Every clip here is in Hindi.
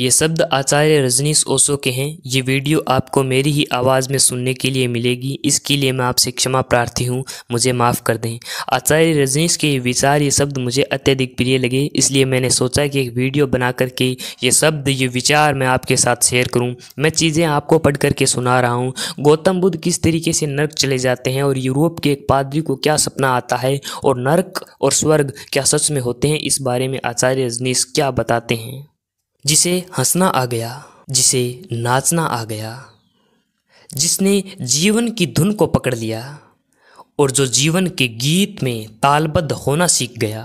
ये शब्द आचार्य रजनीश ओशो के हैं। ये वीडियो आपको मेरी ही आवाज़ में सुनने के लिए मिलेगी, इसके लिए मैं आपसे क्षमा प्रार्थी हूँ, मुझे माफ़ कर दें। आचार्य रजनीश के विचार, ये शब्द मुझे अत्यधिक प्रिय लगे, इसलिए मैंने सोचा कि एक वीडियो बना करके ये शब्द, ये विचार मैं आपके साथ शेयर करूँ। मैं चीज़ें आपको पढ़ करके सुना रहा हूँ। गौतम बुद्ध किस तरीके से नर्क चले जाते हैं और यूरोप के एक पादरी को क्या सपना आता है और नर्क और स्वर्ग क्या सच में होते हैं, इस बारे में आचार्य रजनीश क्या बताते हैं। जिसे हंसना आ गया, जिसे नाचना आ गया, जिसने जीवन की धुन को पकड़ लिया और जो जीवन के गीत में तालबद्ध होना सीख गया,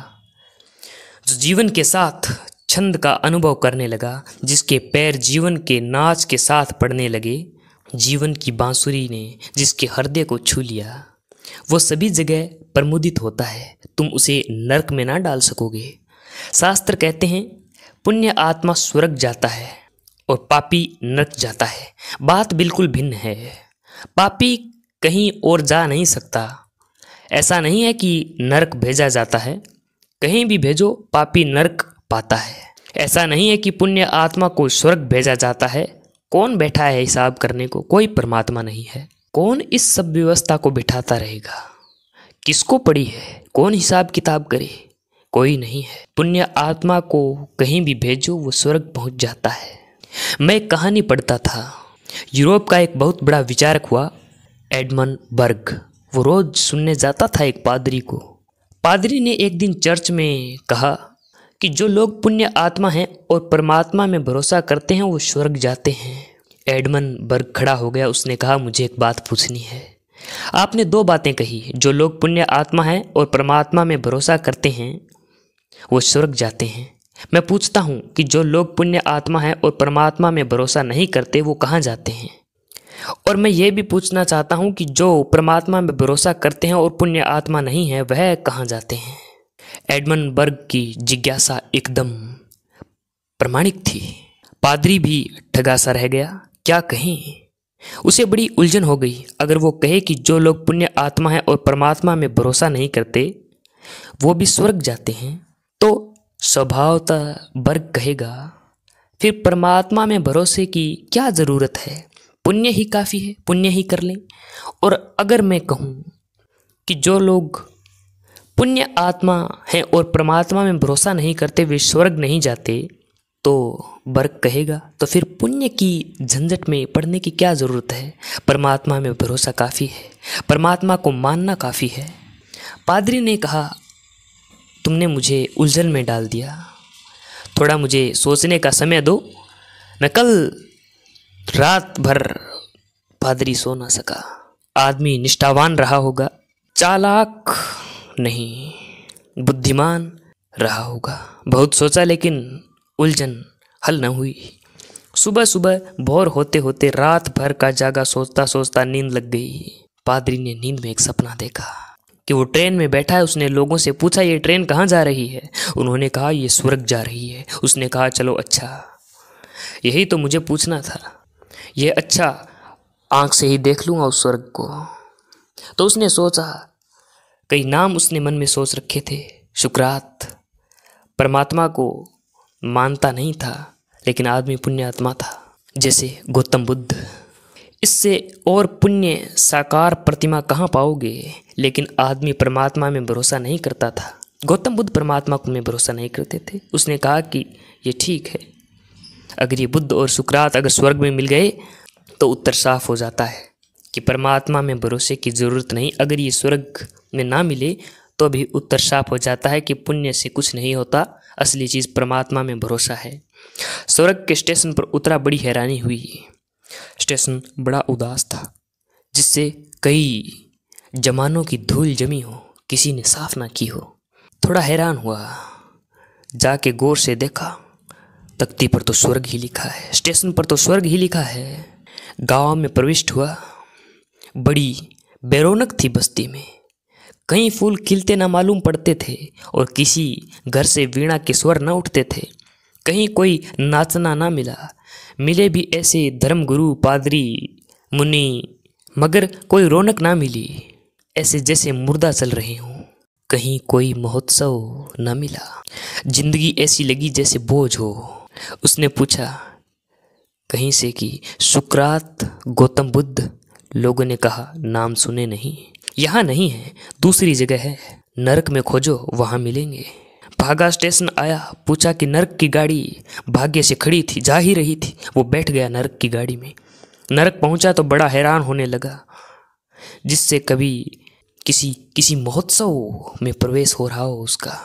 जो जीवन के साथ छंद का अनुभव करने लगा, जिसके पैर जीवन के नाच के साथ पड़ने लगे, जीवन की बांसुरी ने जिसके हृदय को छू लिया, वो सभी जगह प्रमुदित होता है। तुम उसे नरक में ना डाल सकोगे। शास्त्र कहते हैं पुण्य आत्मा स्वर्ग जाता है और पापी नरक जाता है। बात बिल्कुल भिन्न है। पापी कहीं और जा नहीं सकता। ऐसा नहीं है कि नरक भेजा जाता है, कहीं भी भेजो पापी नरक पाता है। ऐसा नहीं है कि पुण्य आत्मा को स्वर्ग भेजा जाता है। कौन बैठा है हिसाब करने को? कोई परमात्मा नहीं है। कौन इस सब व्यवस्था को बिठाता रहेगा? किसको पड़ी है? कौन हिसाब किताब करे? कोई नहीं है। पुण्य आत्मा को कहीं भी भेजो वो स्वर्ग पहुंच जाता है। मैं एक कहानी पढ़ता था। यूरोप का एक बहुत बड़ा विचारक हुआ एडमंड बर्ग। वो रोज सुनने जाता था एक पादरी को। पादरी ने एक दिन चर्च में कहा कि जो लोग पुण्य आत्मा हैं और परमात्मा में भरोसा करते हैं वो स्वर्ग जाते हैं। एडमंड बर्ग खड़ा हो गया। उसने कहा मुझे एक बात पूछनी है। आपने दो बातें कही, जो लोग पुण्य आत्मा हैं और परमात्मा में भरोसा करते हैं वो स्वर्ग जाते हैं। मैं पूछता हूँ कि जो लोग पुण्य आत्मा हैं और परमात्मा में भरोसा नहीं करते वो कहाँ जाते हैं? और मैं ये भी पूछना चाहता हूँ कि जो परमात्मा में भरोसा करते हैं और पुण्य आत्मा नहीं है वह कहाँ जाते हैं? एडमंड बर्ग की जिज्ञासा एकदम प्रमाणिक थी। पादरी भी ठगा सा रह गया। क्या कहें? उसे बड़ी उलझन हो गई। अगर वो कहे कि जो लोग पुण्य आत्मा है और परमात्मा में भरोसा नहीं करते वो भी स्वर्ग जाते हैं, तो स्वभावतः बर्ग कहेगा फिर परमात्मा में भरोसे की क्या ज़रूरत है? पुण्य ही काफ़ी है, पुण्य ही कर लें। और अगर मैं कहूँ कि जो लोग पुण्य आत्मा हैं और परमात्मा में भरोसा नहीं करते वे स्वर्ग नहीं जाते, तो बर्ग कहेगा तो फिर पुण्य की झंझट में पड़ने की क्या ज़रूरत है? परमात्मा में भरोसा काफ़ी है, परमात्मा को मानना काफ़ी है। पादरी ने कहा तुमने मुझे उलझन में डाल दिया, थोड़ा मुझे सोचने का समय दो। मैं कल रात भर पादरी सो ना सका। आदमी निष्ठावान रहा होगा, चालाक नहीं, बुद्धिमान रहा होगा। बहुत सोचा लेकिन उलझन हल न हुई। सुबह सुबह भोर होते होते रात भर का जागा सोचता सोचता नींद लग गई। पादरी ने नींद में एक सपना देखा कि वो ट्रेन में बैठा है। उसने लोगों से पूछा ये ट्रेन कहाँ जा रही है? उन्होंने कहा ये स्वर्ग जा रही है। उसने कहा चलो अच्छा, यही तो मुझे पूछना था। ये अच्छा, आँख से ही देख लूँगा उस स्वर्ग को। तो उसने सोचा, कई नाम उसने मन में सोच रखे थे। सुकरात परमात्मा को मानता नहीं था लेकिन आदमी पुण्य आत्मा था, जैसे गौतम बुद्ध। इससे और पुण्य साकार प्रतिमा कहाँ पाओगे? लेकिन आदमी परमात्मा में भरोसा नहीं करता था। गौतम बुद्ध परमात्मा में भरोसा नहीं करते थे। उसने कहा कि ये ठीक है, अगर ये बुद्ध और सुकरात अगर स्वर्ग में मिल गए तो उत्तर साफ हो जाता है कि परमात्मा में भरोसे की ज़रूरत नहीं। अगर ये स्वर्ग में ना मिले तो भी उत्तर साफ हो जाता है कि पुण्य से कुछ नहीं होता, असली चीज़ परमात्मा में भरोसा है। स्वर्ग के स्टेशन पर उतरा, बड़ी हैरानी हुई। स्टेशन बड़ा उदास था, जिससे कई जमानों की धूल जमी हो, किसी ने साफ ना की हो। थोड़ा हैरान हुआ, जाके गौर से देखा, तख्ती पर तो स्वर्ग ही लिखा है, स्टेशन पर तो स्वर्ग ही लिखा है। गांव में प्रविष्ट हुआ। बड़ी बेरौनक थी बस्ती में। कहीं फूल खिलते ना मालूम पड़ते थे और किसी घर से वीणा के स्वर न उठते थे। कहीं कोई नाचना ना मिला। मिले भी ऐसे धर्मगुरु, पादरी, मुनि, मगर कोई रौनक ना मिली, ऐसे जैसे मुर्दा चल रहे हों। कहीं कोई महोत्सव न मिला। जिंदगी ऐसी लगी जैसे बोझ हो। उसने पूछा कहीं से कि सुकरात, गौतम बुद्ध। लोगों ने कहा नाम सुने नहीं। यहाँ नहीं है, दूसरी जगह है, नरक में खोजो, वहाँ मिलेंगे। भागा स्टेशन आया, पूछा कि नरक की गाड़ी भाग्य से खड़ी थी, जा ही रही थी। वो बैठ गया नरक की गाड़ी में। नरक पहुंचा तो बड़ा हैरान होने लगा, जिससे कभी किसी महोत्सव में प्रवेश हो रहा हो उसका।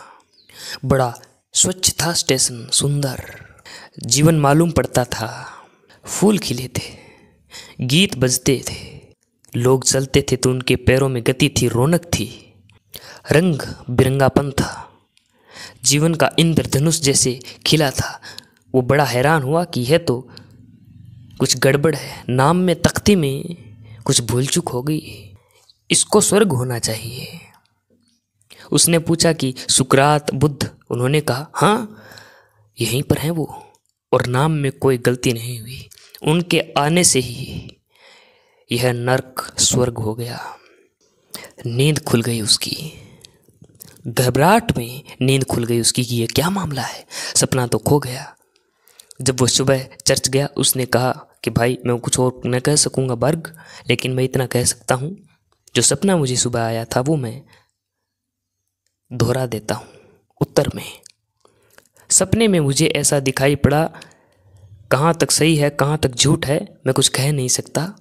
बड़ा स्वच्छ था स्टेशन, सुंदर, जीवन मालूम पड़ता था। फूल खिले थे, गीत बजते थे, लोग चलते थे तो उनके पैरों में गति थी, रौनक थी, रंग बिरंगापन था, जीवन का इंद्रधनुष जैसे खिला था। वो बड़ा हैरान हुआ कि यह तो कुछ गड़बड़ है, नाम में, तख्ती में कुछ भूल चूक हो गई, इसको स्वर्ग होना चाहिए। उसने पूछा कि सुकरात, बुद्ध। उन्होंने कहा हाँ, यहीं पर हैं वो, और नाम में कोई गलती नहीं हुई। उनके आने से ही यह नरक स्वर्ग हो गया। नींद खुल गई उसकी, घबराहट में नींद खुल गई उसकी कि यह क्या मामला है, सपना तो खो गया। जब वो सुबह चर्च गया, उसने कहा कि भाई मैं कुछ और न कह सकूँगा वर्ग, लेकिन मैं इतना कह सकता हूँ, जो सपना मुझे सुबह आया था वो मैं दोहरा देता हूँ उत्तर में। सपने में मुझे ऐसा दिखाई पड़ा, कहाँ तक सही है कहाँ तक झूठ है मैं कुछ कह नहीं सकता,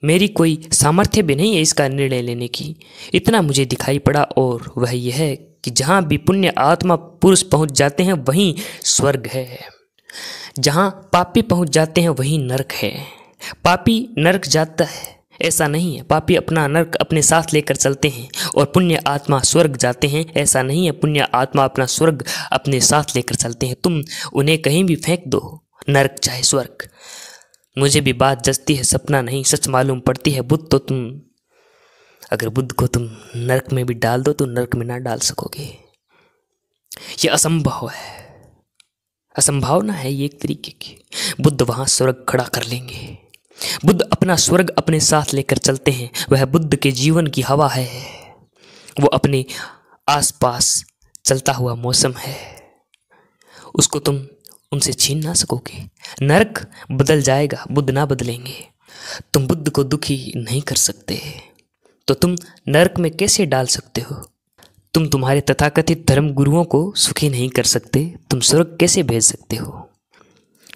मेरी कोई सामर्थ्य भी नहीं है इसका निर्णय लेने की। इतना मुझे दिखाई पड़ा, और वह यह है कि जहाँ भी पुण्य आत्मा पुरुष पहुँच जाते हैं वहीं स्वर्ग है, जहाँ पापी पहुँच जाते हैं वहीं नरक है। पापी नरक जाता है ऐसा नहीं है, पापी अपना नरक अपने साथ लेकर चलते हैं, और पुण्य आत्मा स्वर्ग जाते हैं ऐसा नहीं है, पुण्य आत्मा अपना स्वर्ग अपने साथ लेकर चलते हैं। तुम उन्हें कहीं भी फेंक दो, नरक चाहे स्वर्ग। मुझे भी बात जचती है, सपना नहीं सच मालूम पड़ती है। बुद्ध तो तुम, अगर बुद्ध को तुम नरक में भी डाल दो तो नरक में ना डाल सकोगे, ये असंभव है, असंभावना है ये एक तरीके की। बुद्ध वहाँ स्वर्ग खड़ा कर लेंगे। बुद्ध अपना स्वर्ग अपने साथ लेकर चलते हैं, वह बुद्ध के जीवन की हवा है, वो अपने आसपास चलता हुआ मौसम है, उसको तुम उनसे छीन ना सकोगे। नरक बदल जाएगा, बुद्ध ना बदलेंगे। तुम बुद्ध को दुखी नहीं कर सकते, तो तुम नरक में कैसे डाल सकते हो? तुम तुम्हारे तथाकथित धर्म गुरुओं को सुखी नहीं कर सकते, तुम स्वर्ग कैसे भेज सकते हो?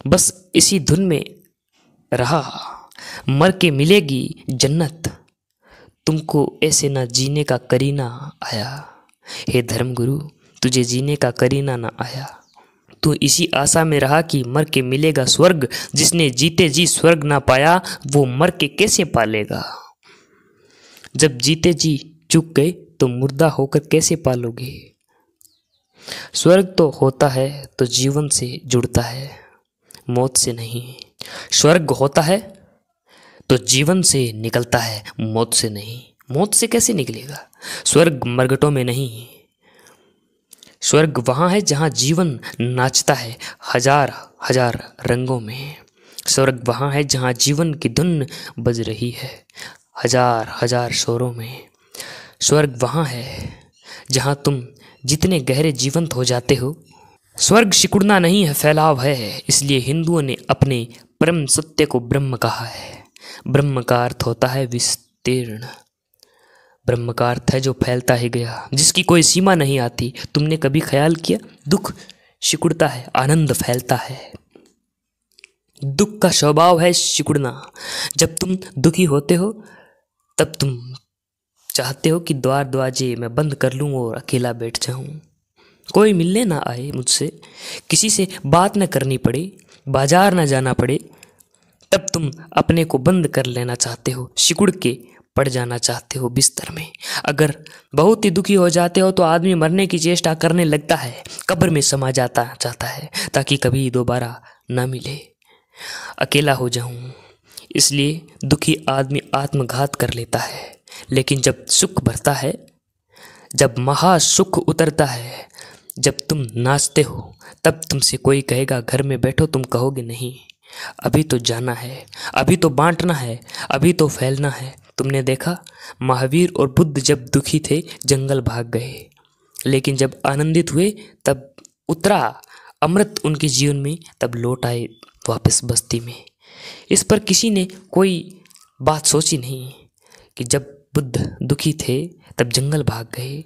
बस इसी धुन में रहा, मर के मिलेगी जन्नत, तुमको ऐसे ना जीने का करीना आया। हे धर्मगुरु, तुझे जीने का करीना ना आया, तू इसी आशा में रहा कि मर के मिलेगा स्वर्ग। जिसने जीते जी स्वर्ग ना पाया वो मर के कैसे पालेगा? जब जीते जी चूक गए तो मुर्दा होकर कैसे पालोगे? स्वर्ग तो होता है तो जीवन से जुड़ता है, मौत से नहीं। स्वर्ग होता है तो जीवन से निकलता है, मौत से नहीं। मौत से कैसे निकलेगा? स्वर्ग मरघटों में नहीं, स्वर्ग वहाँ है जहाँ जीवन नाचता है हजार हजार रंगों में। स्वर्ग वहाँ है जहाँ जीवन की धुन बज रही है हजार हजार स्वरों में। स्वर्ग वहाँ है जहाँ तुम जितने गहरे जीवंत हो जाते हो। स्वर्ग सिकुड़ना नहीं है, फैलाव है। इसलिए हिंदुओं ने अपने परम सत्य को ब्रह्म कहा है। ब्रह्म का अर्थ होता है विस्तीर्ण। ब्रह्म का अर्थ है जो फैलता ही गया, जिसकी कोई सीमा नहीं आती। तुमने कभी ख्याल किया, दुख सिकुड़ता है, आनंद फैलता है। दुख का स्वभाव है सिकुड़ना। जब तुम दुखी होते हो तब तुम चाहते हो कि द्वार दरवाजे मैं बंद कर लूँ और अकेला बैठ जाऊँ, कोई मिलने ना आए मुझसे, किसी से बात न करनी पड़े, बाजार ना जाना पड़े। तब तुम अपने को बंद कर लेना चाहते हो, सिकुड़ के पड़ जाना चाहते हो बिस्तर में। अगर बहुत ही दुखी हो जाते हो तो आदमी मरने की चेष्टा करने लगता है, कब्र में समा जाता चाहता है ताकि कभी दोबारा ना मिले, अकेला हो जाऊं। इसलिए दुखी आदमी आत्मघात कर लेता है। लेकिन जब सुख भरता है, जब महासुख उतरता है, जब तुम नाचते हो, तब तुमसे कोई कहेगा घर में बैठो, तुम कहोगे नहीं, अभी तो जाना है, अभी तो बांटना है, अभी तो फैलना है। तुमने देखा, महावीर और बुद्ध जब दुखी थे जंगल भाग गए, लेकिन जब आनंदित हुए तब उतरा अमृत उनके जीवन में तब लौट आए वापस बस्ती में। इस पर किसी ने कोई बात सोची नहीं कि जब बुद्ध दुखी थे तब जंगल भाग गए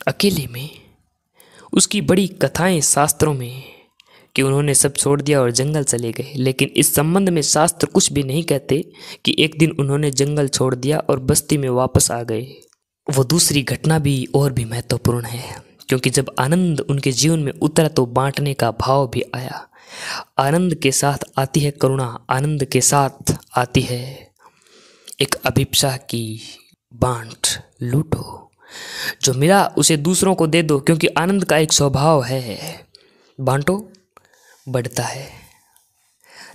अकेले में। उसकी बड़ी कथाएं शास्त्रों में कि उन्होंने सब छोड़ दिया और जंगल चले गए, लेकिन इस संबंध में शास्त्र कुछ भी नहीं कहते कि एक दिन उन्होंने जंगल छोड़ दिया और बस्ती में वापस आ गए। वो दूसरी घटना भी और भी महत्वपूर्ण है, क्योंकि जब आनंद उनके जीवन में उतरा तो बांटने का भाव भी आया। आनंद के साथ आती है करुणा, आनंद के साथ आती है एक अभिप्सा की बांट लूटो। जो मिला उसे दूसरों को दे दो, क्योंकि आनंद का एक स्वभाव है, बांटो बढ़ता है,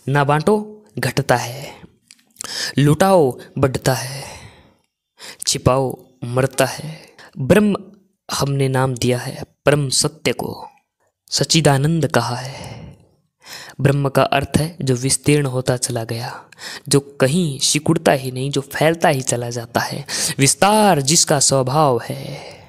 ना बांटो घटता है, लुटाओ बढ़ता है, छिपाओ मरता है। ब्रह्म हमने नाम दिया है परम सत्य को, सच्चिदानंद कहा है। ब्रह्म का अर्थ है जो विस्तीर्ण होता चला गया, जो कहीं सिकुड़ता ही नहीं, जो फैलता ही चला जाता है, विस्तार जिसका स्वभाव है।